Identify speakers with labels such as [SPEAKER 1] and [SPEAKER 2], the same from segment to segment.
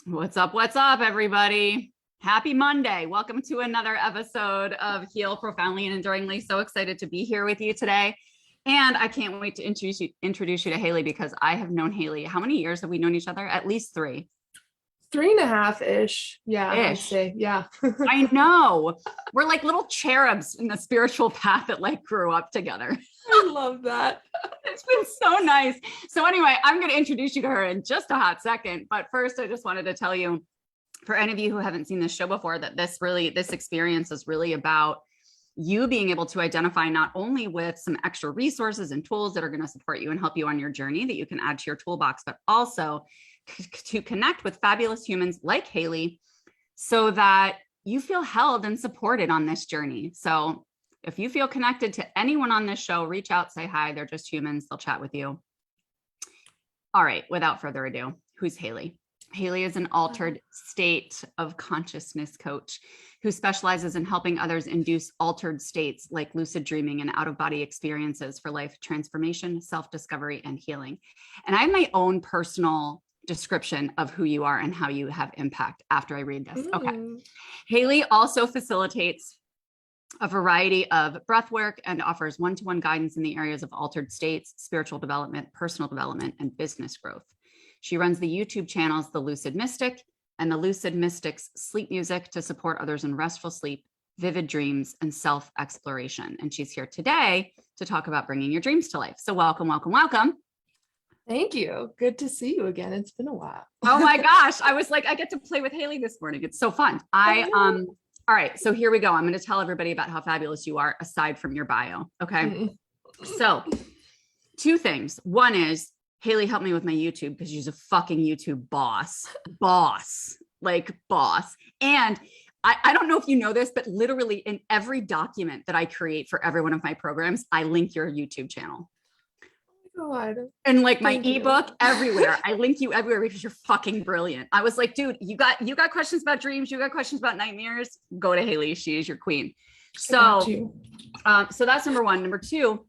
[SPEAKER 1] What's up? What's up, everybody? Happy Monday. Welcome to another episode of Heal Profoundly and Enduringly. So excited to be here with you today. And I can't wait to introduce you to Haylee because I have known Haylee. How many years have we known each other? At least 3.
[SPEAKER 2] 3.5-ish. Yeah, I'd say. Yeah.
[SPEAKER 1] I know. We're like little cherubs in the spiritual path that like grew up together.
[SPEAKER 2] I love that.
[SPEAKER 1] It's been so nice. So anyway, I'm going to introduce you to her in just a hot second. But first, I just wanted to tell you, for any of you who haven't seen this show before, that this experience is really about you being able to identify not only with some extra resources and tools that are going to support you and help you on your journey that you can add to your toolbox, but also to connect with fabulous humans like Haylee so that you feel held and supported on this journey. So if you feel connected to anyone on this show, reach out, say hi. They're just humans. They'll chat with you. All right. Without further ado, who's Haylee? Haylee is an altered state of consciousness coach who specializes in helping others induce altered states like lucid dreaming and out-of-body experiences for life transformation, self-discovery, and healing. And I have my own personal description of who you are and how you have impact after I read this. Okay. Haylee also facilitates a variety of breathwork and offers one-to-one guidance in the areas of altered states, spiritual development, personal development, and business growth. She runs the YouTube channels, The Lucid Mystic and The Lucid Mystic's Sleep Music to support others in restful sleep, vivid dreams, and self-exploration. And she's here today to talk about bringing your dreams to life. So welcome, welcome, welcome.
[SPEAKER 2] Thank you. Good to see you again. It's been a while.
[SPEAKER 1] Oh my gosh. I was like, I get to play with Haylee this morning. It's so fun. All right. So here we go. I'm going to tell everybody about how fabulous you are aside from your bio. Okay. So 2 things. One is Haylee helped me with my YouTube because she's a fucking YouTube boss. And I don't know if you know this, but literally in every document that I create for every one of my programs, I link your YouTube channel.
[SPEAKER 2] God.
[SPEAKER 1] And like my ebook everywhere. I link you everywhere because you're fucking brilliant. I was like, dude, you got questions about dreams. You got questions about nightmares. Go to Haylee. She is your queen. So that's number 1. Number 2,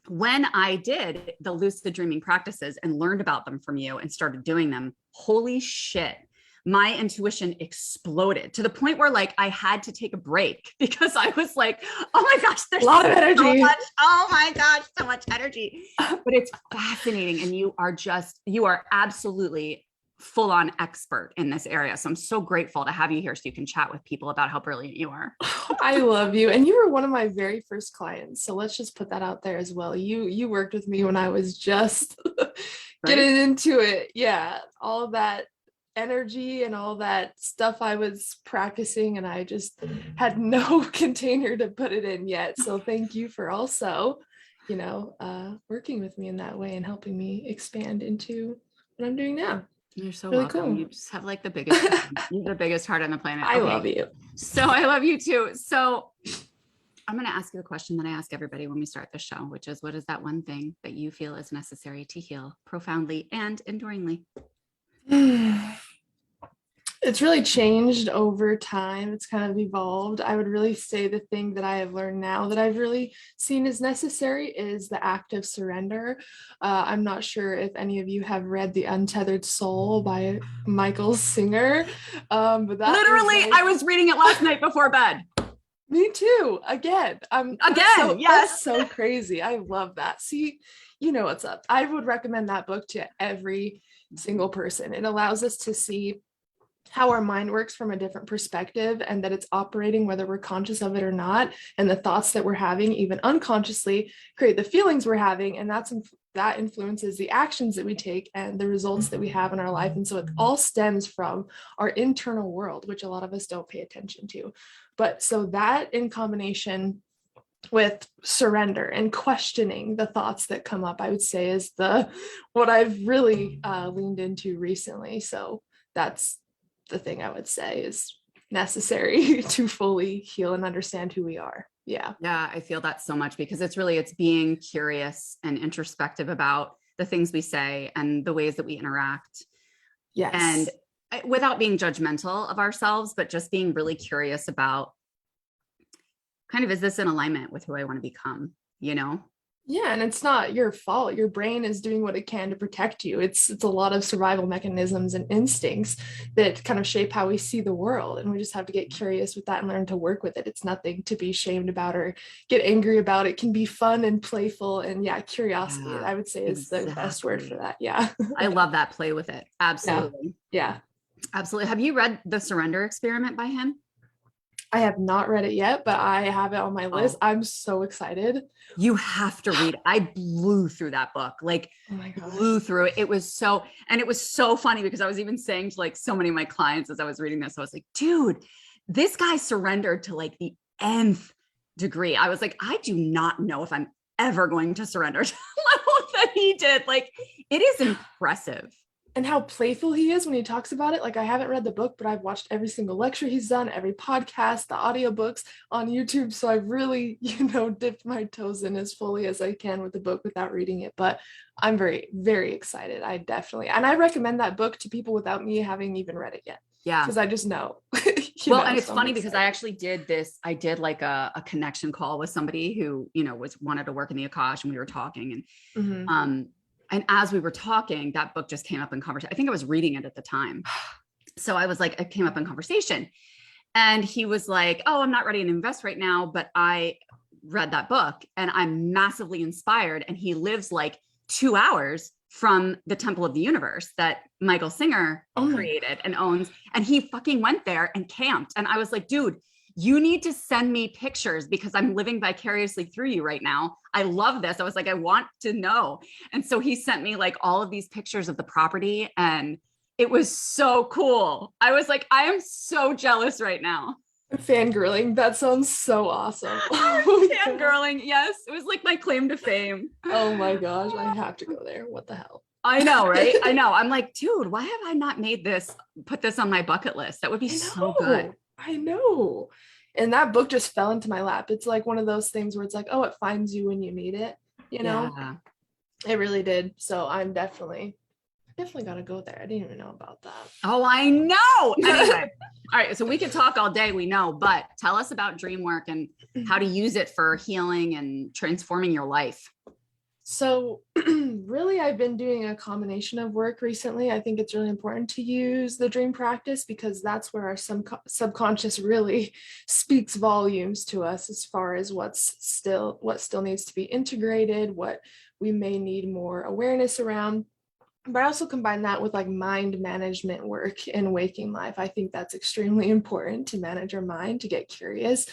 [SPEAKER 1] when I did the lucid dreaming practices and learned about them from you and started doing them, holy shit, my intuition exploded to the point where like I had to take a break because I was like, oh my gosh, there's
[SPEAKER 2] a lot of energy.
[SPEAKER 1] Oh my gosh, so much energy. But it's fascinating. And you are absolutely full on expert in this area. So I'm so grateful to have you here so you can chat with people about how brilliant you are.
[SPEAKER 2] I love you. And you were one of my very first clients. So let's just put that out there as well. You worked with me when I was just getting into it. Yeah. All that energy and all that stuff I was practicing, and I just had no container to put it in yet. So thank you for also, working with me in that way and helping me expand into what I'm doing now.
[SPEAKER 1] You're so really welcome. Cool. You just have like the biggest heart on the planet.
[SPEAKER 2] I love you.
[SPEAKER 1] So I love you too. So I'm going to ask you the question that I ask everybody when we start the show, which is, what is that one thing that you feel is necessary to heal profoundly and enduringly?
[SPEAKER 2] It's really changed over time. It's kind of evolved. I would really say the thing that I have learned now that I've really seen as necessary is the act of surrender. I'm not sure if any of you have read The Untethered Soul by Michael Singer. But that
[SPEAKER 1] literally, I was reading it last night before bed.
[SPEAKER 2] Me too. Again. That's so crazy. I love that. See, you know what's up. I would recommend that book to every single person. It allows us to see how our mind works from a different perspective, and that it's operating whether we're conscious of it or not, and the thoughts that we're having even unconsciously create the feelings we're having, and that influences the actions that we take and the results that we have in our life. And so it all stems from our internal world, which a lot of us don't pay attention to. But so that in combination with surrender and questioning the thoughts that come up, I would say is what I've really leaned into recently. So that's the thing I would say is necessary to fully heal and understand who we are. Yeah,
[SPEAKER 1] I feel that so much because it's being curious and introspective about the things we say and the ways that we interact.
[SPEAKER 2] Yes.
[SPEAKER 1] And without being judgmental of ourselves, but just being really curious about kind of, is this in alignment with who I want to become,
[SPEAKER 2] Yeah, and it's not your fault. Your brain is doing what it can to protect you. It's a lot of survival mechanisms and instincts that kind of shape how we see the world. And we just have to get curious with that and learn to work with it. It's nothing to be shamed about or get angry about. It can be fun and playful. And yeah, curiosity,
[SPEAKER 1] Yeah,
[SPEAKER 2] I would say, is the best word for
[SPEAKER 1] exactly.
[SPEAKER 2] that. Yeah.
[SPEAKER 1] I love that, play with it.
[SPEAKER 2] Yeah.
[SPEAKER 1] Absolutely.
[SPEAKER 2] Yeah.
[SPEAKER 1] Absolutely. Have you read The Surrender Experiment by him?
[SPEAKER 2] I have not read it yet, but I have it on my list.
[SPEAKER 1] Oh,
[SPEAKER 2] I'm so excited.
[SPEAKER 1] you have to read it. I blew through that book, like
[SPEAKER 2] Oh my gosh.
[SPEAKER 1] blew through it. It was so funny because I was even saying to like so many of my clients as I was reading this, I was like, dude, this guy surrendered to like the nth degree. I was like, I do not know if I'm ever going to surrender to the level that he did. Like, it is impressive.
[SPEAKER 2] And how playful he is when he talks about it. Like, I haven't read the book, but I've watched every single lecture he's done, every podcast, the audiobooks on YouTube. So I've really, dipped my toes in as fully as I can with the book without reading it. But I'm very, very excited. And I recommend that book to people without me having even read it yet.
[SPEAKER 1] Yeah.
[SPEAKER 2] Because I just know.
[SPEAKER 1] And it's funny because I actually I did like a connection call with somebody who, wanted to work in the Akash, and we were talking, and and as we were talking, that book just came up in conversation. I think I was reading it at the time. So I was like, it came up in conversation, and he was like, oh, I'm not ready to invest right now, but I read that book and I'm massively inspired. And he lives like 2 hours from the Temple of the Universe that Michael Singer created and owns. And he fucking went there and camped. And I was like, dude, you need to send me pictures because I'm living vicariously through you right now. I love this. I was like, I want to know. And so he sent me like all of these pictures of the property, and it was so cool. I was like, I am so jealous right now.
[SPEAKER 2] Fangirling. That sounds so awesome.
[SPEAKER 1] Fangirling. Yes. It was like my claim to fame.
[SPEAKER 2] Oh my gosh. I have to go there. What the hell?
[SPEAKER 1] I know, right? I know. I'm like, dude, why have I not put this on my bucket list? That would be so good.
[SPEAKER 2] I know. And that book just fell into my lap. It's like one of those things where it's like, oh, it finds you when you need it.
[SPEAKER 1] Yeah.
[SPEAKER 2] It really did. So I'm definitely got to go there. I didn't even know about that.
[SPEAKER 1] Oh, I know. Anyway, all right. So we could talk all day, we know, but tell us about Dreamwork and how to use it for healing and transforming your life.
[SPEAKER 2] So really, I've been doing a combination of work recently. I think it's really important to use the dream practice because that's where our subconscious really speaks volumes to us as far as what still needs to be integrated, what we may need more awareness around. But I also combine that with like mind management work in waking life. I think that's extremely important to manage our mind, to get curious.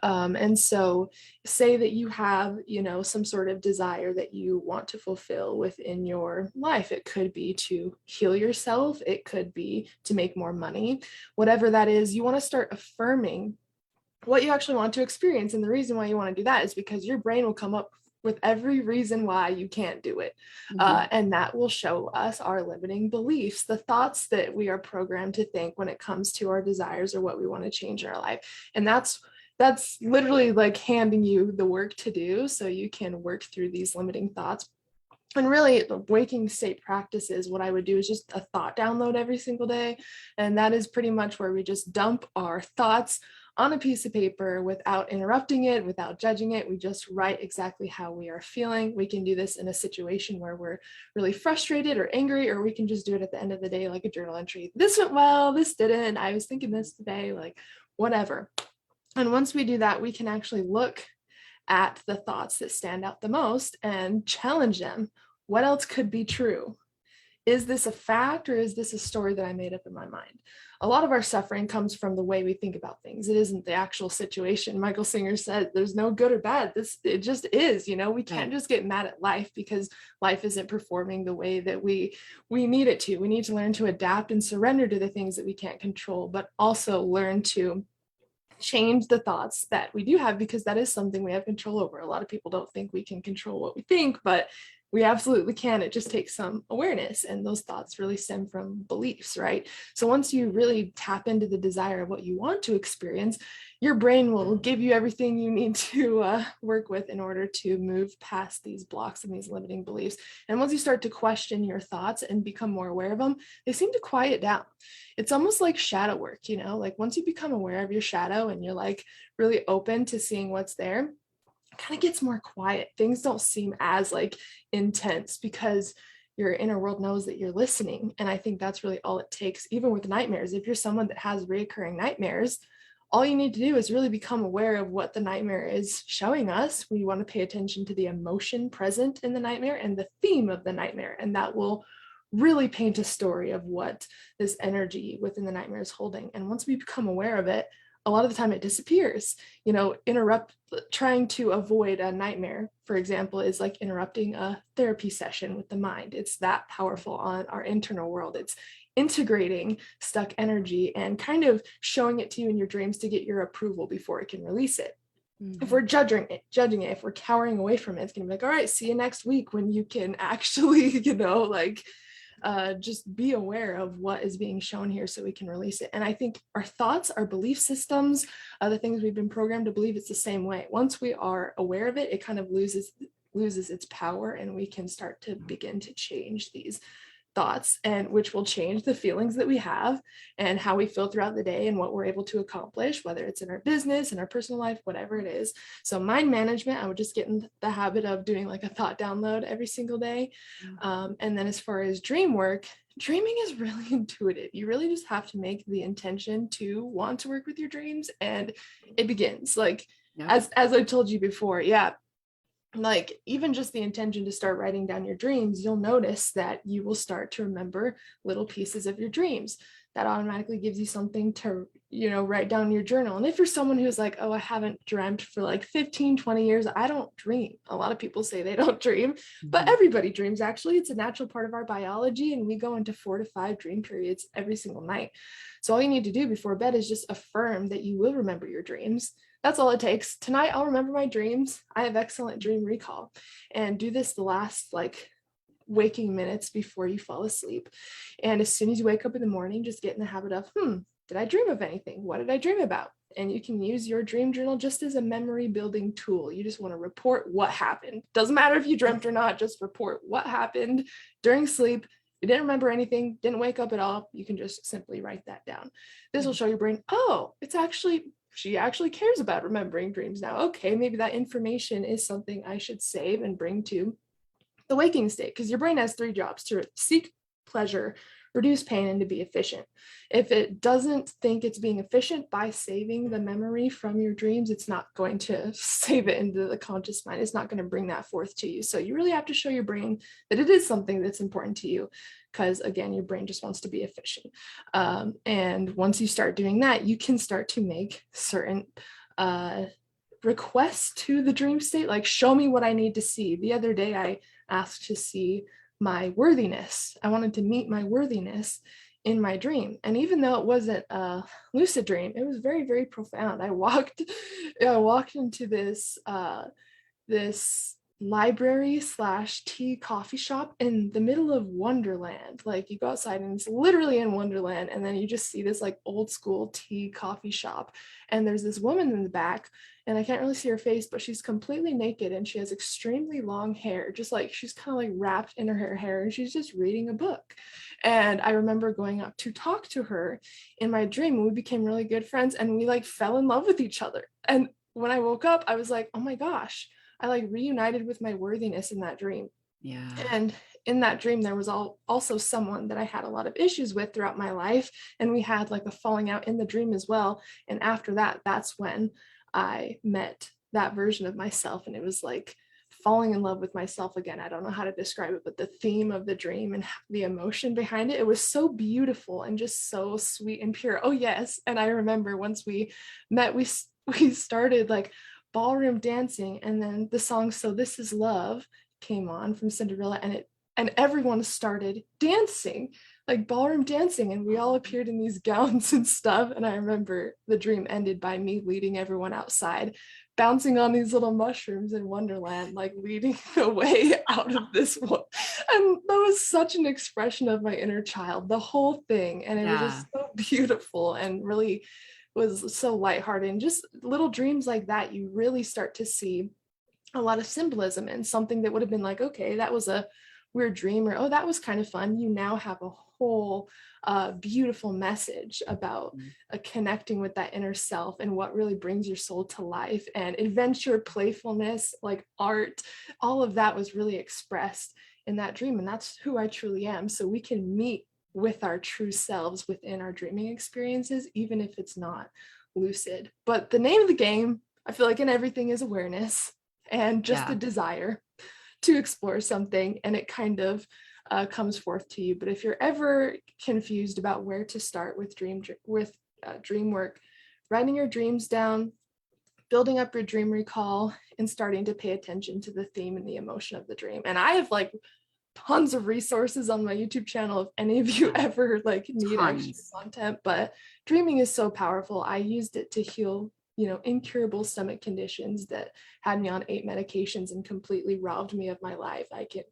[SPEAKER 2] And so say that you have, some sort of desire that you want to fulfill within your life. It could be to heal yourself. It could be to make more money. Whatever that is, you want to start affirming what you actually want to experience. And the reason why you want to do that is because your brain will come up with every reason why you can't do it. And that will show us our limiting beliefs, the thoughts that we are programmed to think when it comes to our desires or what we want to change in our life. And that's literally like handing you the work to do so you can work through these limiting thoughts. And really, the waking state practices, what I would do is just a thought download every single day. And that is pretty much where we just dump our thoughts on a piece of paper without interrupting it, without judging it. We just write exactly how we are feeling. We can do this in a situation where we're really frustrated or angry, or we can just do it at the end of the day, like a journal entry. This went well, this didn't. I was thinking this today, like whatever. And once we do that, we can actually look at the thoughts that stand out the most and challenge them. What else could be true? Is this a fact, or is this a story that I made up in my mind? A lot of our suffering comes from the way we think about things. It isn't the actual situation. Michael Singer said, there's no good or bad. It just is, we can't just get mad at life because life isn't performing the way that we need it to. We need to learn to adapt and surrender to the things that we can't control, but also learn to change the thoughts that we do have, because that is something we have control over. A lot of people don't think we can control what we think, but we absolutely can. It just takes some awareness, and those thoughts really stem from beliefs, right? So once you really tap into the desire of what you want to experience, your brain will give you everything you need to work with in order to move past these blocks and these limiting beliefs. And once you start to question your thoughts and become more aware of them, they seem to quiet down. It's almost like shadow work, like once you become aware of your shadow and you're like really open to seeing what's there, kind of gets more quiet. Things don't seem as like intense because your inner world knows that you're listening. And I think that's really all it takes. Even with nightmares, if you're someone that has reoccurring nightmares, all you need to do is really become aware of what the nightmare is showing us. We want to pay attention to the emotion present in the nightmare and the theme of the nightmare. And that will really paint a story of what this energy within the nightmare is holding. And once we become aware of it, a lot of the time it disappears. Trying to avoid a nightmare, for example, is like interrupting a therapy session with the mind. It's that powerful on our internal world. It's integrating stuck energy and kind of showing it to you in your dreams to get your approval before it can release it. Mm-hmm. If we're judging it, if we're cowering away from it, it's gonna be like, all right, see you next week when you can actually, just be aware of what is being shown here so we can release it. And I think our thoughts, our belief systems, the things we've been programmed to believe, it's the same way. Once we are aware of it, it kind of loses its power, and we can start to begin to change these thoughts, and which will change the feelings that we have and how we feel throughout the day and what we're able to accomplish, whether it's in our business, in our personal life, whatever it is. So mind management, I would just get in the habit of doing like a thought download every single day. And then as far as dream work, dreaming is really intuitive. You really just have to make the intention to want to work with your dreams, and it begins. As I told you before, like even just the intention to start writing down your dreams, you'll notice that you will start to remember little pieces of your dreams. That automatically gives you something to, write down in your journal. And if you're someone who's like, oh, I haven't dreamt for like 15, 20 years, I don't dream. A lot of people say they don't dream, but everybody dreams. Actually, it's a natural part of our biology. And we go into 4 to 5 dream periods every single night. So all you need to do before bed is just affirm that you will remember your dreams. That's all it takes. Tonight, I'll remember my dreams. I have excellent dream recall. And do this the last waking minutes before you fall asleep. And as soon as you wake up in the morning, just get in the habit of, did I dream of anything? What did I dream about? And you can use your dream journal just as a memory building tool. You just want to report what happened. Doesn't matter if you dreamt or not, just report what happened during sleep. You didn't remember anything, didn't wake up at all. You can just simply write that down. This will show your brain, oh, she actually cares about remembering dreams now. Okay, maybe that information is something I should save and bring to the waking state, because your brain has 3 jobs: to seek pleasure, reduce pain, and to be efficient. If it doesn't think it's being efficient by saving the memory from your dreams, it's not going to save it into the conscious mind. It's not going to bring that forth to you. So you really have to show your brain that it is something that's important to you, because again, your brain just wants to be efficient. And once you start doing that, you can start to make certain requests to the dream state, like show me what I need to see. The other day, I asked to see my worthiness. I wanted to meet my worthiness in my dream. And even though it wasn't a lucid dream, it was very, very profound. I walked into this library / tea coffee shop in the middle of Wonderland. Like, you go outside and it's literally in Wonderland, and then you just see this like old school tea coffee shop, and there's this woman in the back, and I can't really see her face, but she's completely naked and she has extremely long hair, just like she's kind of like wrapped in her hair, and she's just reading a book. And I remember going up to talk to her in my dream, and we became really good friends, and we like fell in love with each other. And when I woke up, I was like, oh my gosh, I like reunited with my worthiness in that dream.
[SPEAKER 1] Yeah.
[SPEAKER 2] And in that dream, there was also someone that I had a lot of issues with throughout my life. And we had like a falling out in the dream as well. And after that, that's when I met that version of myself. And it was like falling in love with myself again. I don't know how to describe it, but the theme of the dream and the emotion behind it, it was so beautiful and just so sweet and pure. Oh yes. And I remember once we met, we started like ballroom dancing, and then the song So This Is Love came on from Cinderella, and everyone started dancing, like ballroom dancing, and we all appeared in these gowns and stuff. And I remember the dream ended by me leading everyone outside, bouncing on these little mushrooms in Wonderland, like leading the way out of this one. And that was such an expression of my inner child, the whole thing. And it was just so beautiful and really was so lighthearted. And just little dreams like that, you really start to see a lot of symbolism in something that would have been like, okay, that was a weird dream, or oh, that was kind of fun. You now have a whole beautiful message about connecting with that inner self and what really brings your soul to life, and adventure, playfulness, like art, all of that was really expressed in that dream. And that's who I truly am. So we can meet with our true selves within our dreaming experiences, even if it's not lucid. But the name of the game, I feel like in everything, is awareness and just the desire to explore something, and it kind of comes forth to you. But if you're ever confused about where to start with dream work, writing your dreams down, building up your dream recall, and starting to pay attention to the theme and the emotion of the dream. And I have like tons of resources on my YouTube channel if any of you ever like need extra content, but dreaming is so powerful. I used it to heal, incurable stomach conditions that had me on 8 medications and completely robbed me of my life. I can,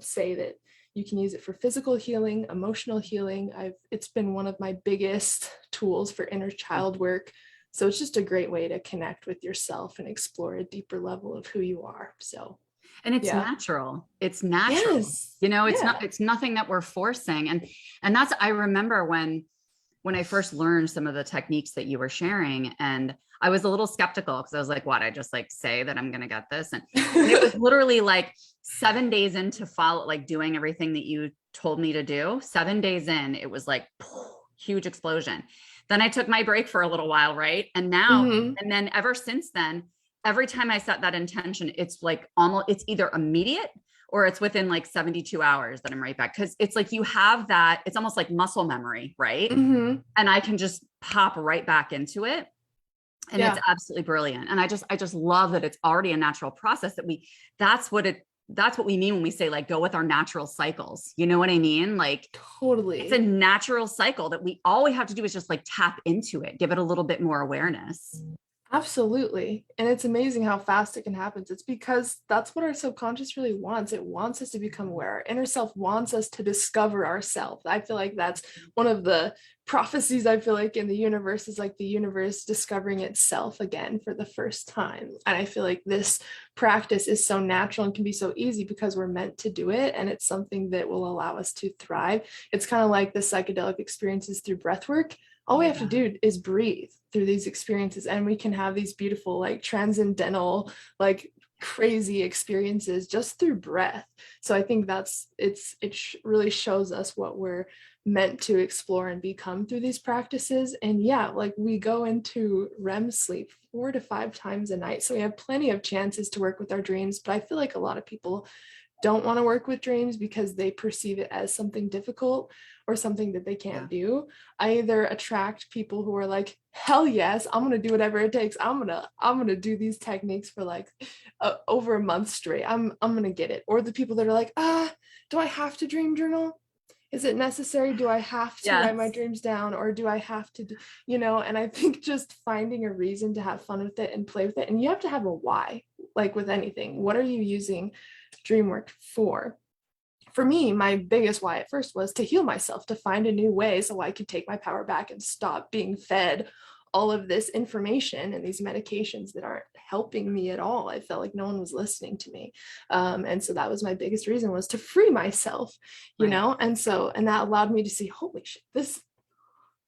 [SPEAKER 2] say that you can use it for physical healing, emotional healing. It's been one of my biggest tools for inner child work. So it's just a great way to connect with yourself and explore a deeper level of who you are. So
[SPEAKER 1] and it's natural. It's natural.
[SPEAKER 2] Yes.
[SPEAKER 1] It's nothing that we're forcing. And that's, I remember when I first learned some of the techniques that you were sharing, and I was a little skeptical because I was like, what, I just like say that I'm going to get this. And it was literally like 7 days into doing everything that you told me to do. 7 days in, it was like huge explosion. Then I took my break for a little while. Right. And now, and then ever since then, every time I set that intention, it's like it's either immediate or it's within like 72 hours that I'm right back. Cause it's like, you have that, it's almost like muscle memory, right? And I can just pop right back into it. And it's absolutely brilliant. And I just love that it's already a natural process that's what we mean when we say like, go with our natural cycles. You know what I mean? Like
[SPEAKER 2] totally.
[SPEAKER 1] It's a natural cycle that all we have to do is just like tap into it, give it a little bit more awareness.
[SPEAKER 2] Absolutely. And it's amazing how fast it can happen. It's because that's what our subconscious really wants. It wants us to become aware. Our inner self wants us to discover ourselves. I feel like that's one of the prophecies, I feel like, in the universe, is like the universe discovering itself again for the first time. And I feel like this practice is so natural and can be so easy because we're meant to do it. And it's something that will allow us to thrive. It's kind of like the psychedelic experiences through breathwork. All we have to do is breathe through these experiences, and we can have these beautiful, like transcendental, like crazy experiences just through breath. So I think really shows us what we're meant to explore and become through these practices. And like we go into REM sleep 4 to 5 times a night. So we have plenty of chances to work with our dreams, but I feel like a lot of people don't want to work with dreams because they perceive it as something difficult or something that they can't do. I either attract people who are like, hell yes, I'm going to do whatever it takes. I'm going to do these techniques for like over a month straight. I'm going to get it. Or the people that are like, do I have to dream journal? Is it necessary? Do I have to write my dreams down, or do I have to, and I think just finding a reason to have fun with it and play with it. And you have to have a why, like with anything. What are you using Dreamwork for? For me, my biggest why at first was to heal myself, to find a new way so I could take my power back and stop being fed all of this information and these medications that aren't helping me at all. I felt like no one was listening to me. And so that was my biggest reason, was to free myself, you know? And that allowed me to see, holy shit,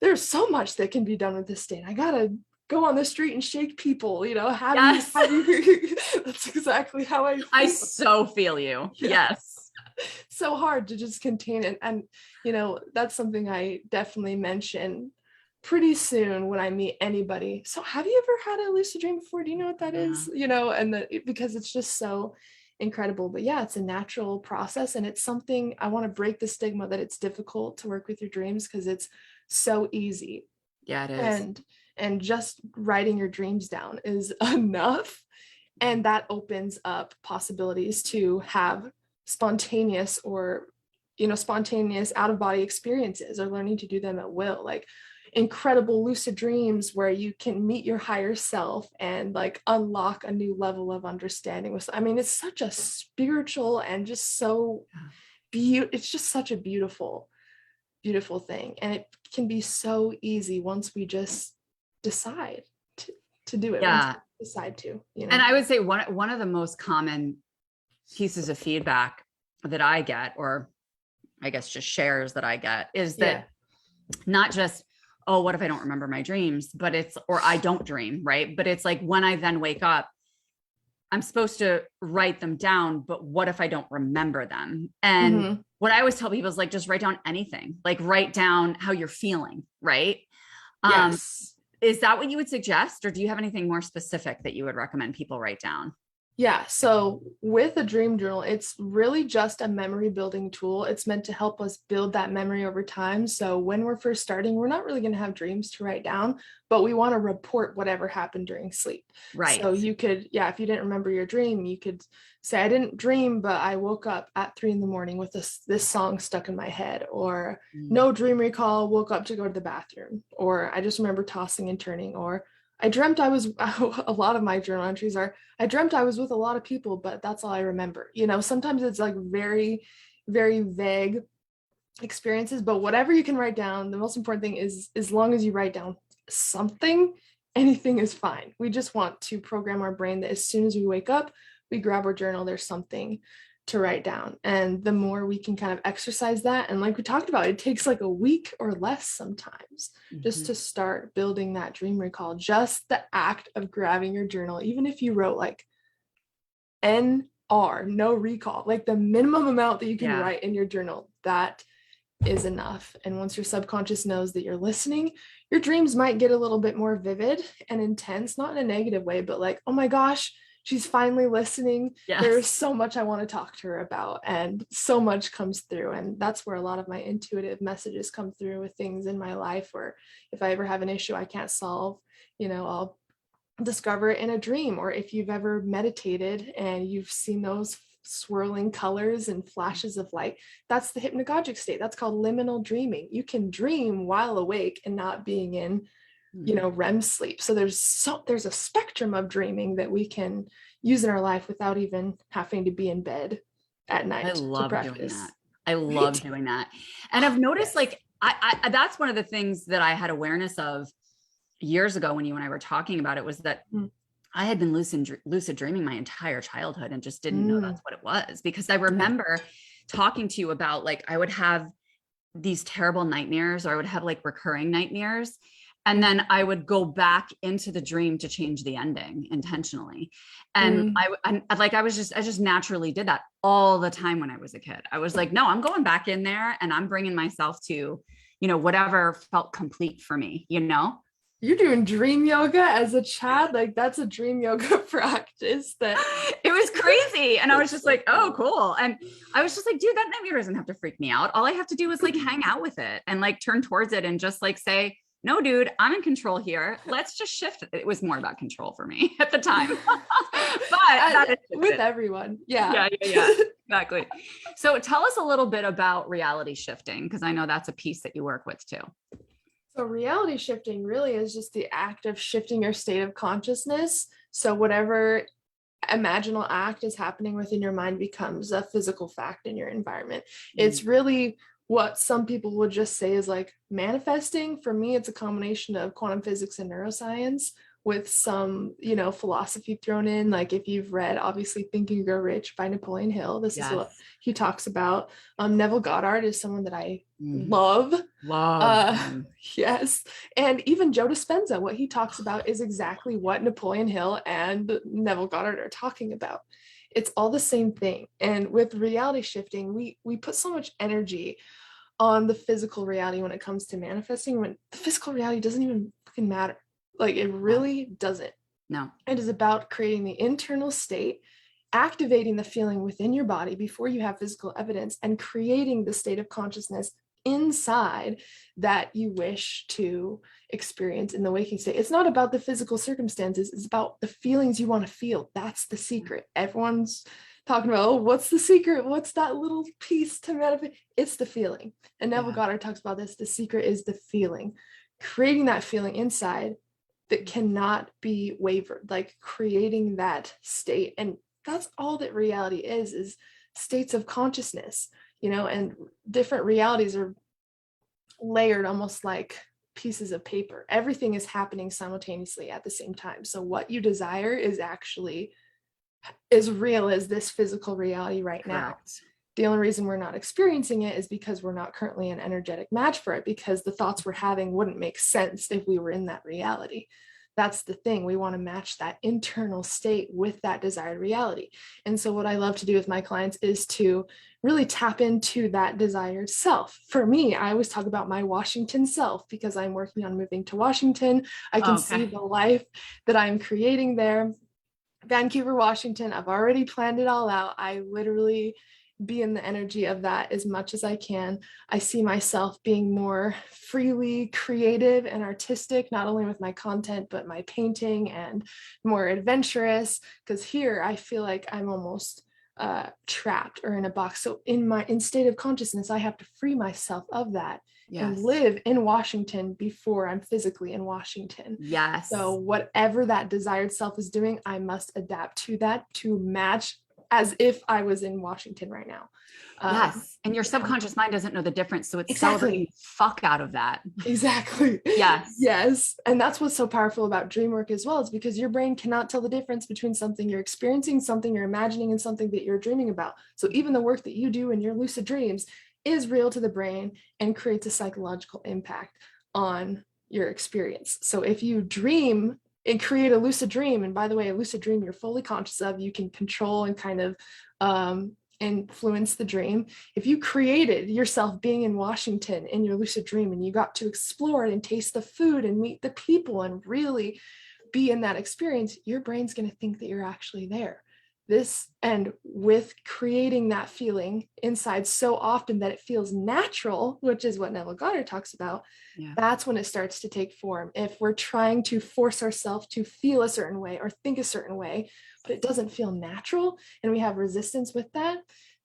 [SPEAKER 2] there's so much that can be done with this state. I gotta go on the street and shake people, that's exactly how I feel.
[SPEAKER 1] I so feel you. Yes.
[SPEAKER 2] So hard to just contain it. And, that's something I definitely mention pretty soon when I meet anybody. So have you ever had a lucid dream before? Do you know what that is? Because it's just so incredible. But it's a natural process, and it's something I want to break the stigma that it's difficult to work with your dreams, because it's so easy.
[SPEAKER 1] Yeah, it is.
[SPEAKER 2] And just writing your dreams down is enough. And that opens up possibilities to have spontaneous out of body experiences, or learning to do them at will, like incredible lucid dreams where you can meet your higher self and like unlock a new level of understanding. It's such a spiritual and just so it's just such a beautiful thing. And it can be so easy once we just decide to do it. Once we decide to, And
[SPEAKER 1] I would say one of the most common pieces of feedback that I get, or I guess, just shares that I get is that not just, oh, what if I don't remember my dreams, but it's, or I don't dream, right? But it's like when I then wake up, I'm supposed to write them down, but what if I don't remember them? And what I always tell people is like, just write down anything, like write down how you're feeling, right?
[SPEAKER 2] Yes.
[SPEAKER 1] Is that what you would suggest? Or do you have anything more specific that you would recommend people write down?
[SPEAKER 2] Yeah. So with a dream journal, it's really just a memory building tool. It's meant to help us build that memory over time. So when we're first starting, we're not really going to have dreams to write down, but we want to report whatever happened during sleep.
[SPEAKER 1] Right.
[SPEAKER 2] So you could, if you didn't remember your dream, you could say, I didn't dream, but I woke up at 3 a.m. with this song stuck in my head, or no dream recall, woke up to go to the bathroom, or I just remember tossing and turning, or I dreamt I was, a lot of my journal entries are, I dreamt I was with a lot of people, but that's all I remember. Sometimes it's like very, very vague experiences, but whatever you can write down, the most important thing is, as long as you write down something, anything is fine. We just want to program our brain that as soon as we wake up, we grab our journal, there's something to write down. And the more we can kind of exercise that, and like we talked about, it takes like a week or less sometimes just to start building that dream recall. Just the act of grabbing your journal, even if you wrote like NR, no recall, like the minimum amount that you can write in your journal, that is enough. And once your subconscious knows that you're listening, your dreams might get a little bit more vivid and intense, not in a negative way, but like, oh my gosh, she's finally listening. Yes. There's so much I want to talk to her about, and so much comes through. And that's where a lot of my intuitive messages come through with things in my life, where if I ever have an issue I can't solve, I'll discover it in a dream. Or if you've ever meditated and you've seen those swirling colors and flashes of light, that's the hypnagogic state. That's called liminal dreaming. You can dream while awake and not being in REM sleep. So there's a spectrum of dreaming that we can use in our life without even having to be in bed at night.
[SPEAKER 1] I love doing that. I love doing that. And I've noticed like, I that's one of the things that I had awareness of years ago when you and I were talking about it, was that I had been lucid dreaming my entire childhood and just didn't know that's what it was. Because I remember talking to you about, like, I would have these terrible nightmares, or I would have like recurring nightmares. And then I would go back into the dream to change the ending intentionally. And I just naturally did that all the time when I was a kid. I was like, no, I'm going back in there and I'm bringing myself to, whatever felt complete for me,
[SPEAKER 2] You're doing dream yoga as a child. Like, that's a dream yoga practice that
[SPEAKER 1] it was crazy. And I was just like, oh, cool. And I was just like, dude, that nightmare doesn't have to freak me out. All I have to do is like hang out with it and like turn towards it and just like say, no, dude, I'm in control here. Let's just shift. It was more about control for me at the time, but
[SPEAKER 2] with everyone. Yeah.
[SPEAKER 1] Exactly. So tell us a little bit about reality shifting, because I know that's a piece that you work with too.
[SPEAKER 2] So reality shifting really is just the act of shifting your state of consciousness. So whatever imaginal act is happening within your mind becomes a physical fact in your environment. It's really what some people would just say is like manifesting. For me, it's a combination of quantum physics and neuroscience with some, philosophy thrown in. Like if you've read, obviously, Think and Grow Rich by Napoleon Hill, this is what he talks about. Neville Goddard is someone that I love. Yes. And even Joe Dispenza, what he talks about is exactly what Napoleon Hill and Neville Goddard are talking about. It's all the same thing. And with reality shifting, we put so much energy on the physical reality when it comes to manifesting, when the physical reality doesn't even fucking matter. Like, it really doesn't.
[SPEAKER 1] No.
[SPEAKER 2] It is about creating the internal state, activating the feeling within your body before you have physical evidence, and creating the state of consciousness inside that you wish to experience in the waking state. It's not about the physical circumstances. It's about the feelings you want to feel. That's the secret. Everyone's talking about, oh, what's the secret? What's that little piece to manifest? It's the feeling. And Neville Goddard talks about this. The secret is the feeling, creating that feeling inside that cannot be wavered, like creating that state. And that's all that reality is states of consciousness, and different realities are layered almost like pieces of paper. Everything is happening simultaneously at the same time. So what you desire is actually as real as this physical reality right now. The only reason we're not experiencing it is because we're not currently an energetic match for it, because the thoughts we're having wouldn't make sense if we were in that reality. That's the thing. We want to match that internal state with that desired reality. And so what I love to do with my clients is to really tap into that desired self. For me, I always talk about my Washington self because I'm working on moving to Washington. I can see the life that I'm creating there. Vancouver, Washington, I've already planned it all out. I literally be in the energy of that as much as I can. I see myself being more freely creative and artistic, not only with my content, but my painting, and more adventurous, because here I feel like I'm almost trapped or in a box. So in state of consciousness, I have to free myself of that. Yes. And live in Washington before I'm physically in Washington.
[SPEAKER 1] Yes.
[SPEAKER 2] So whatever that desired self is doing, I must adapt to that to match as if I was in Washington right now.
[SPEAKER 1] Yes. And your subconscious mind doesn't know the difference. So it's celebrating the fuck out of that.
[SPEAKER 2] Exactly.
[SPEAKER 1] Yes.
[SPEAKER 2] Yes. And that's what's so powerful about Dreamwork as well, is because your brain cannot tell the difference between something you're experiencing, something you're imagining, and something that you're dreaming about. So even the work that you do in your lucid dreams is real to the brain and creates a psychological impact on your experience. So if you dream and create a lucid dream, and by the way, a lucid dream you're fully conscious of, you can control and kind of influence the dream. If you created yourself being in Washington in your lucid dream and you got to explore it and taste the food and meet the people and really be in that experience, your brain's going to think that you're actually there. And with creating that feeling inside so often that it feels natural, which is what Neville Goddard talks about, that's when it starts to take form. If we're trying to force ourselves to feel a certain way or think a certain way, but it doesn't feel natural and we have resistance with that,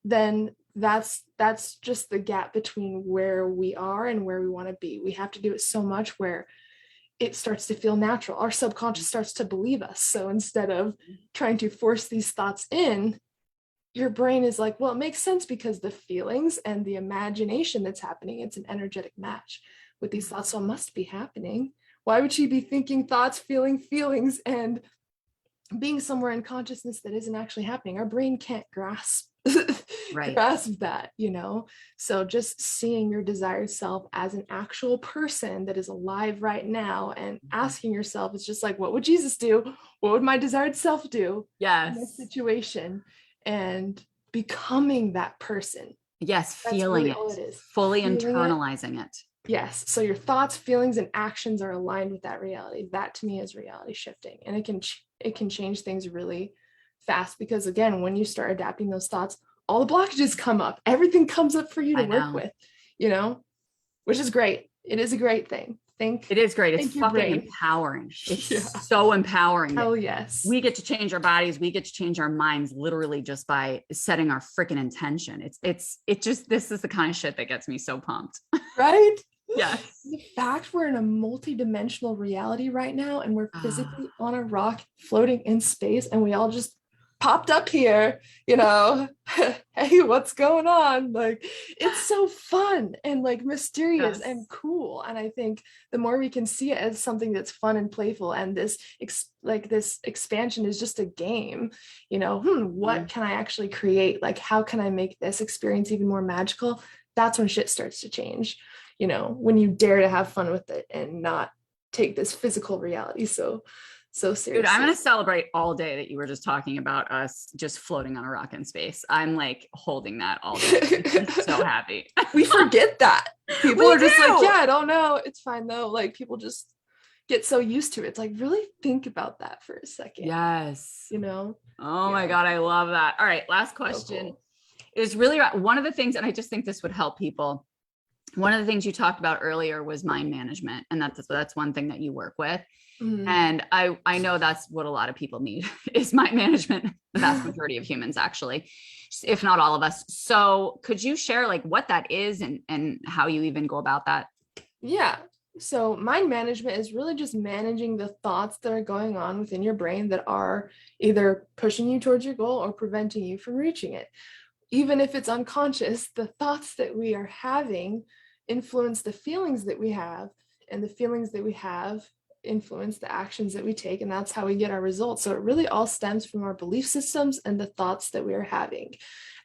[SPEAKER 2] then that's just the gap between where we are and where we want to be. We have to do it so much where it starts to feel natural. Our subconscious starts to believe us. So instead of trying to force these thoughts in, your brain is like, well, it makes sense because the feelings and the imagination that's happening, it's an energetic match with these thoughts. So it must be happening. Why would she be thinking thoughts, feeling feelings, and being somewhere in consciousness that isn't actually happening? Our brain can't grasp that, so just seeing your desired self as an actual person that is alive right now and asking yourself, it's just like, what would Jesus do? What would my desired self do in this situation? And becoming that person.
[SPEAKER 1] Yes. Feeling
[SPEAKER 2] really
[SPEAKER 1] it, fully internalizing it.
[SPEAKER 2] Yes. So your thoughts, feelings, and actions are aligned with that reality. That to me is reality shifting, and it can change things really fast, because again, when you start adapting those thoughts, all the blockages come up. Everything comes up for you to work with, which is great. It is a great thing. It is great.
[SPEAKER 1] It's fucking empowering. It's so empowering.
[SPEAKER 2] Oh yes.
[SPEAKER 1] We get to change our bodies. We get to change our minds literally just by setting our freaking intention. This is the kind of shit that gets me so pumped.
[SPEAKER 2] Right?
[SPEAKER 1] Yes.
[SPEAKER 2] The fact we're in a multi-dimensional reality right now, and we're physically on a rock floating in space, and we all just popped up here, hey, what's going on? Like, it's so fun and like mysterious and cool. And I think the more we can see it as something that's fun and playful, and this expansion is just a game, what can I actually create? Like, how can I make this experience even more magical? That's when shit starts to change, when you dare to have fun with it and not take this physical reality so seriously.
[SPEAKER 1] Dude, I'm going to celebrate all day that you were just talking about us just floating on a rock in space. I'm like holding that all day. I'm so happy.
[SPEAKER 2] We forget that. People are just like, yeah, I don't know. It's fine though. Like, people just get so used to it. It's like, really think about that for a second.
[SPEAKER 1] Yes.
[SPEAKER 2] Oh
[SPEAKER 1] my God. I love that. All right. Last question. So cool. Is really one of the things, and I just think this would help people. One of the things you talked about earlier was mind management. And that's one thing that you work with. Mm-hmm. And I know that's what a lot of people need is mind management. The vast majority of humans, actually, if not all of us. So could you share like what that is and how you even go about that?
[SPEAKER 2] Yeah. So mind management is really just managing the thoughts that are going on within your brain that are either pushing you towards your goal or preventing you from reaching it. Even if it's unconscious, the thoughts that we are having influence the feelings that we have, and the feelings that we have influence the actions that we take, and that's how we get our results. So it really all stems from our belief systems and the thoughts that we are having.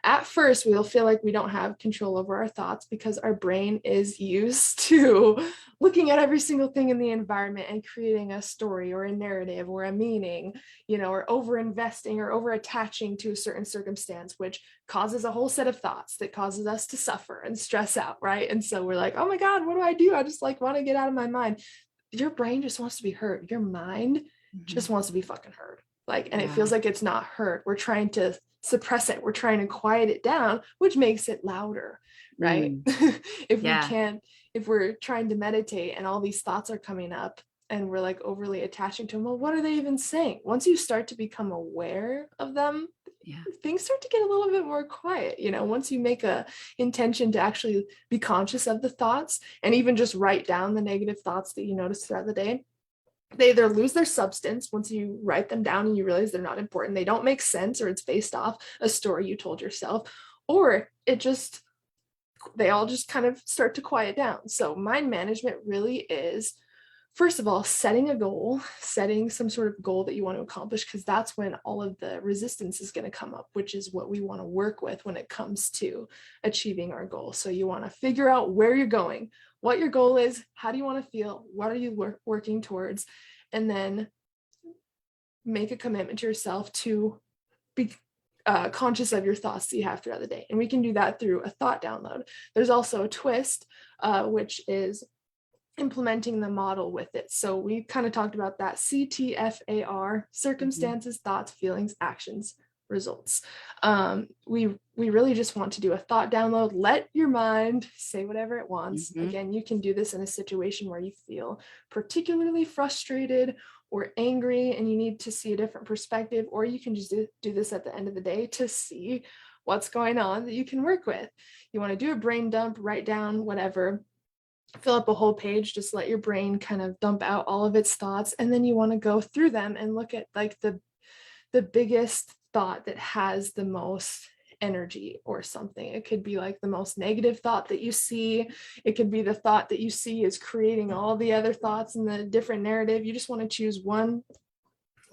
[SPEAKER 2] at first we'll feel like we don't have control over our thoughts because our brain is used to looking at every single thing in the environment and creating a story or a narrative or a meaning, or over investing or over attaching to a certain circumstance, which causes a whole set of thoughts that causes us to suffer and stress out, right? And so we're like, oh my God, what do? I just like want to get out of my mind. Your brain just wants to be heard. Your mind just wants to be fucking heard. And it feels like it's not heard. We're trying to suppress it. We're trying to quiet it down, which makes it louder, right? If we're trying to meditate and all these thoughts are coming up and we're like overly attaching to them, well, what are they even saying? Once you start to become aware of them, things start to get a little bit more quiet. Once you make a intention to actually be conscious of the thoughts and even just write down the negative thoughts that you notice throughout the day, they either lose their substance once you write them down and you realize they're not important, they don't make sense, or it's based off a story you told yourself, or they all just kind of start to quiet down. So mind management really is, first of all, setting a goal, setting some sort of goal that you want to accomplish, because that's when all of the resistance is going to come up, which is what we want to work with when it comes to achieving our goal. So you want to figure out where you're going, what your goal is, how do you want to feel, what are you working towards, and then make a commitment to yourself to be conscious of your thoughts that you have throughout the day. And we can do that through a thought download. There's also a twist, which is implementing the model with it. So we kind of talked about that CTFAR: circumstances, thoughts, feelings, actions, results. We really just want to do a thought download. Let your mind say whatever it wants. Again, you can do this in a situation where you feel particularly frustrated or angry and you need to see a different perspective, or you can just do this at the end of the day to see what's going on that you can work with. You want to do a brain dump, write down whatever, fill up a whole page, just let your brain kind of dump out all of its thoughts, and then you want to go through them and look at like the biggest thought that has the most energy or something. It could be like the most negative thought that you see. It could be the thought that you see is creating all the other thoughts in the different narrative. You just want to choose one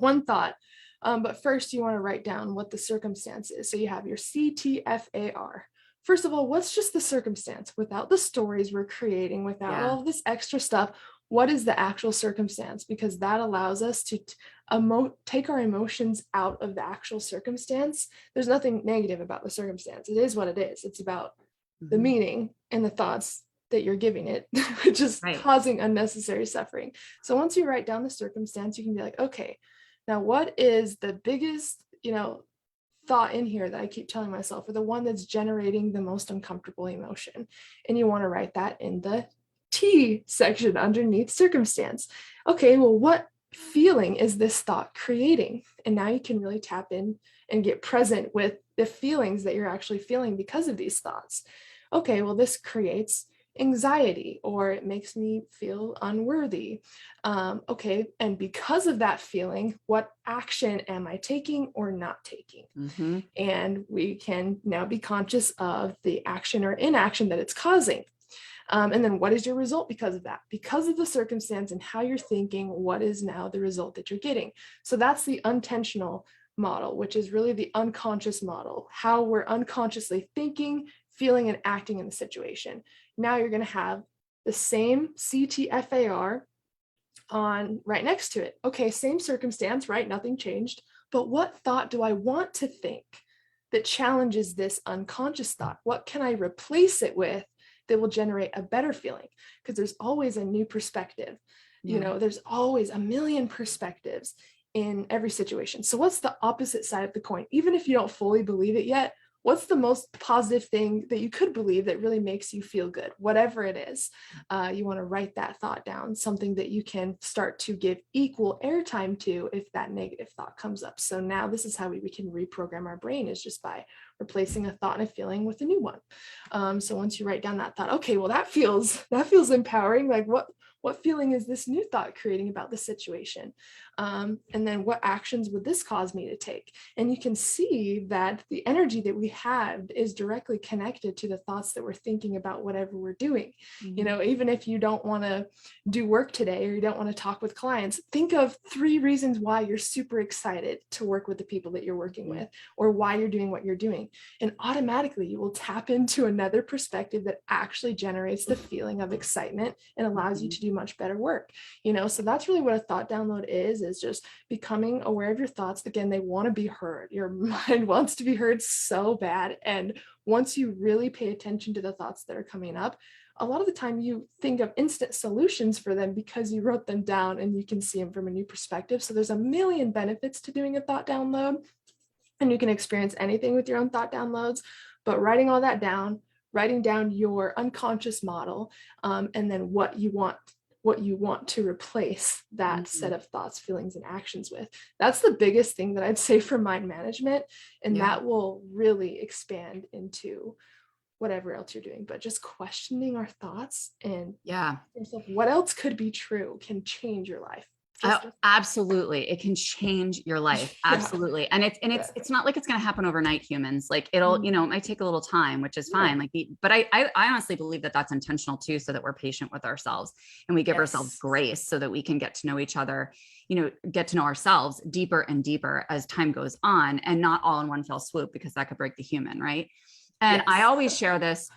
[SPEAKER 2] thought. But first you want to write down what the circumstance is. So you have your CTFAR. First of all, what's just the circumstance without the stories we're creating, without all of this extra stuff? What is the actual circumstance? Because that allows us to take our emotions out of the actual circumstance. There's nothing negative about the circumstance. It is what it is. It's about the meaning and the thoughts that you're giving it, which is causing unnecessary suffering. So once you write down the circumstance, you can be like, okay, now what is the biggest, thought in here that I keep telling myself, or the one that's generating the most uncomfortable emotion? And you want to write that in the T section underneath circumstance. Okay, well, what feeling is this thought creating? And now you can really tap in and get present with the feelings that you're actually feeling because of these thoughts. Okay, well, this creates anxiety, or it makes me feel unworthy. Okay, and because of that feeling, what action am I taking or not taking? And we can now be conscious of the action or inaction that it's causing. And then what is your result because of that? Because of the circumstance and how you're thinking, what is now the result that you're getting? So that's the unintentional model, which is really the unconscious model, how we're unconsciously thinking, feeling, and acting in the situation. Now you're going to have the same CTFAR on right next to it. Okay, same circumstance, right? Nothing changed. But what thought do I want to think that challenges this unconscious thought? What can I replace it with that will generate a better feeling? Because there's always a new perspective. There's always a million perspectives in every situation. So what's the opposite side of the coin? Even if you don't fully believe it yet, what's the most positive thing that you could believe that really makes you feel good? Whatever it is, you want to write that thought down, something that you can start to give equal airtime to if that negative thought comes up. So now this is how we can reprogram our brain, is just by replacing a thought and a feeling with a new one. So once you write down that thought, okay, well, that feels empowering. Like what feeling is this new thought creating about the situation? And then what actions would this cause me to take? And you can see that the energy that we have is directly connected to the thoughts that we're thinking about whatever we're doing. You know, even if you don't want to do work today, or you don't want to talk with clients, think of 3 reasons why you're super excited to work with the people that you're working with, or why you're doing what you're doing. And automatically you will tap into another perspective that actually generates the feeling of excitement and allows you to do much better work. You know, so that's really what a thought download is just becoming aware of your thoughts. Again, they want to be heard. Your mind wants to be heard so bad. And once you really pay attention to the thoughts that are coming up, a lot of the time you think of instant solutions for them because you wrote them down and you can see them from a new perspective. So there's a million benefits to doing a thought download, and you can experience anything with your own thought downloads, but writing all that down, writing down your unconscious model, and then what you want to replace that set of thoughts, feelings, and actions with. That's the biggest thing that I'd say for mind management. And that will really expand into whatever else you're doing. But just questioning our thoughts and what else could be true can change your life.
[SPEAKER 1] Absolutely. It can change your life. Absolutely. And it's not like it's going to happen overnight, humans. Like it'll, you know, it might take a little time, which is fine. Like, but I honestly believe that that's intentional too, so that we're patient with ourselves and we give ourselves grace so that we can get to know each other, you know, get to know ourselves deeper and deeper as time goes on, and not all in one fell swoop, because that could break the human. Right. And I always share this.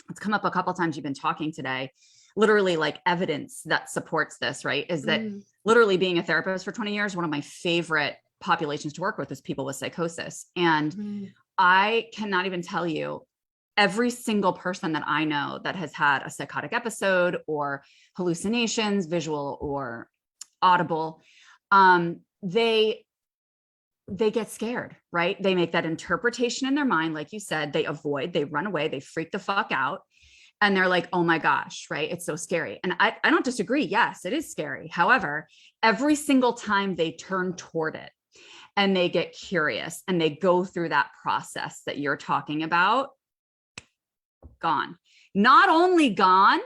[SPEAKER 1] It's come up a couple of times you've been talking today, literally like evidence that supports this, right? Is that literally being a therapist for 20 years, one of my favorite populations to work with is people with psychosis. And I cannot even tell you every single person that I know that has had a psychotic episode or hallucinations, visual or audible, they get scared, right? They make that interpretation in their mind. Like you said, they avoid, they run away, they freak the fuck out. And they're like, oh my gosh, right? It's so scary. And I don't disagree. Yes, it is scary. However, every single time they turn toward it and they get curious and they go through that process that you're talking about, gone. Not only gone,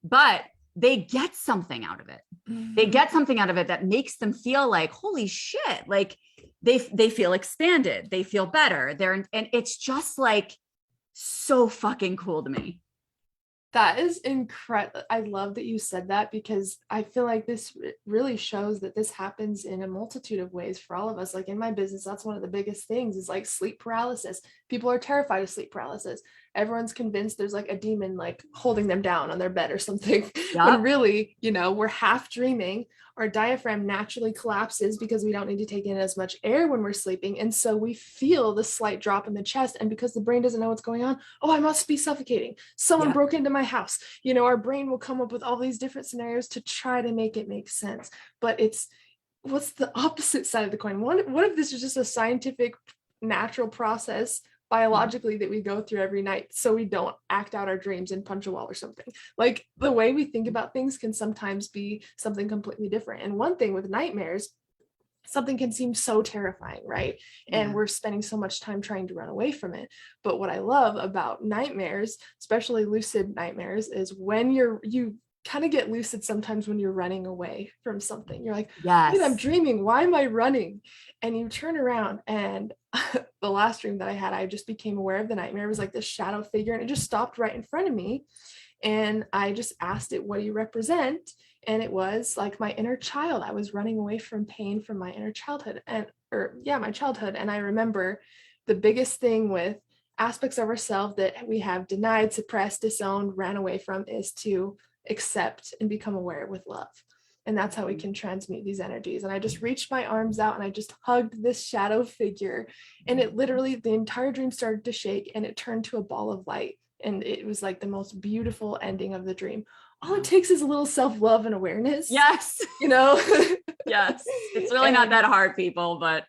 [SPEAKER 1] but they get something out of it. They get something out of it that makes them feel like, holy shit, like they feel expanded. They feel better. And it's just like so fucking cool to me.
[SPEAKER 2] That is incredible. I love that you said that, because I feel like this really shows that this happens in a multitude of ways for all of us. Like in my business, that's one of the biggest things, is like sleep paralysis. People are terrified of sleep paralysis. Everyone's convinced there's like a demon like holding them down on their bed or something. When really, you know, we're half dreaming. Our diaphragm naturally collapses because we don't need to take in as much air when we're sleeping. And so we feel the slight drop in the chest. And because the brain doesn't know what's going on, oh, I must be suffocating. Someone broke into my house. You know, our brain will come up with all these different scenarios to try to make it make sense. But what's the opposite side of the coin? What if this is just a scientific, natural process biologically that we go through every night, so we don't act out our dreams and punch a wall or something? Like the way we think about things can sometimes be something completely different. And one thing with nightmares, something can seem so terrifying, right? And we're spending so much time trying to run away from it. But what I love about nightmares, especially lucid nightmares, is when you kind of get lucid sometimes when you're running away from something. You're like, wait, I'm dreaming. Why am I running? And you turn around, and the last dream that I had, I just became aware of the nightmare. It was like this shadow figure, and it just stopped right in front of me. And I just asked it, what do you represent? And it was like my inner child. I was running away from pain from my inner childhood my childhood. And I remember the biggest thing with aspects of ourselves that we have denied, suppressed, disowned, ran away from, is to accept and become aware with love. And that's how we can transmute these energies. And I just reached my arms out and I just hugged this shadow figure, and it literally, the entire dream started to shake and it turned to a ball of light. And it was like the most beautiful ending of the dream. All it takes is a little self-love and awareness.
[SPEAKER 1] Yes.
[SPEAKER 2] You know?
[SPEAKER 1] Yes. It's really not that hard, people, but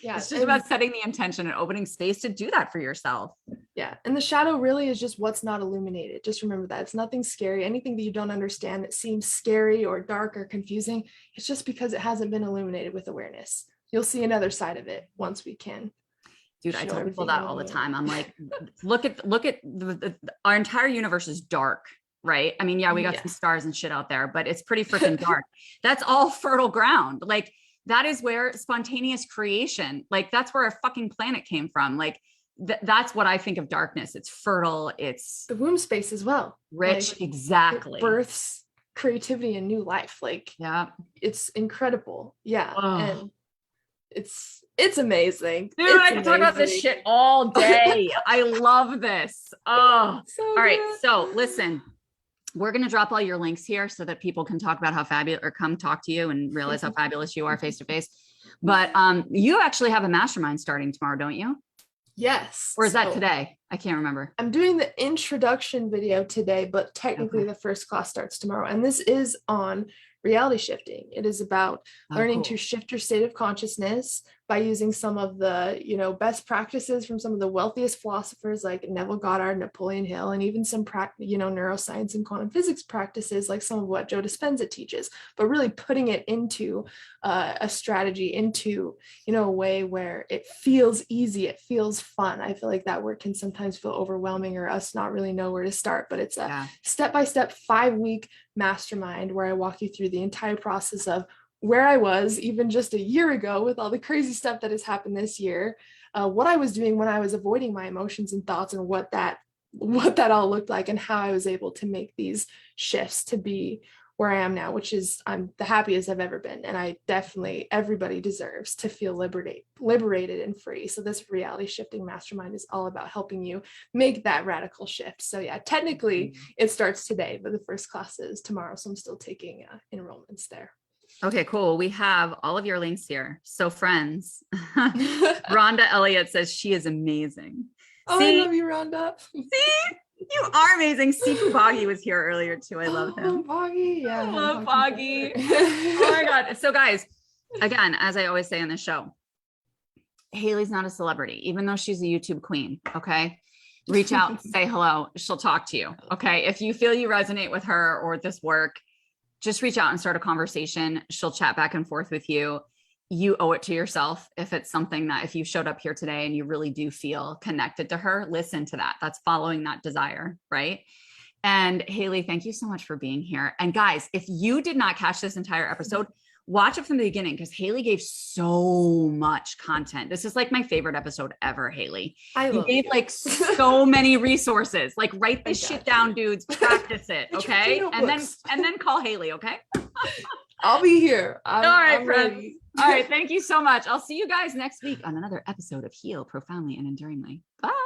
[SPEAKER 1] it's just about setting the intention and opening space to do that for yourself.
[SPEAKER 2] Yeah. And the shadow really is just what's not illuminated. Just remember that. It's nothing scary. Anything that you don't understand that seems scary or dark or confusing, it's just because it hasn't been illuminated with awareness. You'll see another side of it once we can.
[SPEAKER 1] Dude, I tell people that all the time. I'm like, look at our entire universe is dark, right? I mean, we got some stars and shit out there, but it's pretty freaking dark. That's all fertile ground. Like, that is where spontaneous creation, like that's where our fucking planet came from. Like that's what I think of darkness. It's fertile. It's
[SPEAKER 2] the womb space as well.
[SPEAKER 1] Rich.
[SPEAKER 2] Like,
[SPEAKER 1] exactly.
[SPEAKER 2] It births creativity and new life. Like,
[SPEAKER 1] yeah,
[SPEAKER 2] it's incredible. Yeah.
[SPEAKER 1] Oh.
[SPEAKER 2] And it's amazing.
[SPEAKER 1] Dude, I can talk about this shit all day. I love this. Oh,
[SPEAKER 2] so
[SPEAKER 1] all right. So listen, we're going to drop all your links here so that people can talk about how fabulous, or come talk to you and realize how fabulous you are face to face. But you actually have a mastermind starting tomorrow, don't you?
[SPEAKER 2] Yes.
[SPEAKER 1] Or is that today? I can't remember.
[SPEAKER 2] I'm doing the introduction video today, but technically the first class starts tomorrow. And this is on reality shifting. It is about learning to shift your state of consciousness by using some of the, best practices from some of the wealthiest philosophers like Neville Goddard, Napoleon Hill, and even some, neuroscience and quantum physics practices like some of what Joe Dispenza teaches, but really putting it into a strategy, into, a way where it feels easy, it feels fun. I feel like that word can sometimes feel overwhelming or us not really know where to start, but it's a step-by-step 5-week mastermind where I walk you through the entire process of where I was even just a year ago with all the crazy stuff that has happened this year, what I was doing when I was avoiding my emotions and thoughts, and what that all looked like, and how I was able to make these shifts to be where I am now, which is I'm the happiest I've ever been. And everybody deserves to feel liberated and free. So this reality shifting mastermind is all about helping you make that radical shift. So yeah, technically it starts today, but the first class is tomorrow. So I'm still taking enrollments there.
[SPEAKER 1] Okay, cool. We have all of your links here. So friends, Rhonda Elliott says she is amazing.
[SPEAKER 2] Oh, I love you, Rhonda.
[SPEAKER 1] See, you are amazing. Sifu Boggy was here earlier too. I love him.
[SPEAKER 2] Boggy, yeah.
[SPEAKER 1] I love Boggy. Oh my God. So guys, again, as I always say on the show, Haylee's not a celebrity, even though she's a YouTube queen. Okay. Reach out, say hello. She'll talk to you. Okay. If you feel you resonate with her or this work, just reach out and start a conversation. She'll chat back and forth with you. You owe it to yourself. If it's something that, if you showed up here today and you really do feel connected to her, listen to that. That's following that desire, right? And Haylee, thank you so much for being here. And guys, if you did not catch this entire episode, watch it from the beginning, because Haylee gave so much content. This is like my favorite episode ever, Haylee. You gave like so many resources. Like, write this shit down, dudes. Practice it, okay? And then call Haylee, okay?
[SPEAKER 2] I'll be here.
[SPEAKER 1] All right, friends. All right, thank you so much. I'll see you guys next week on another episode of Heal Profoundly and Enduringly. Bye.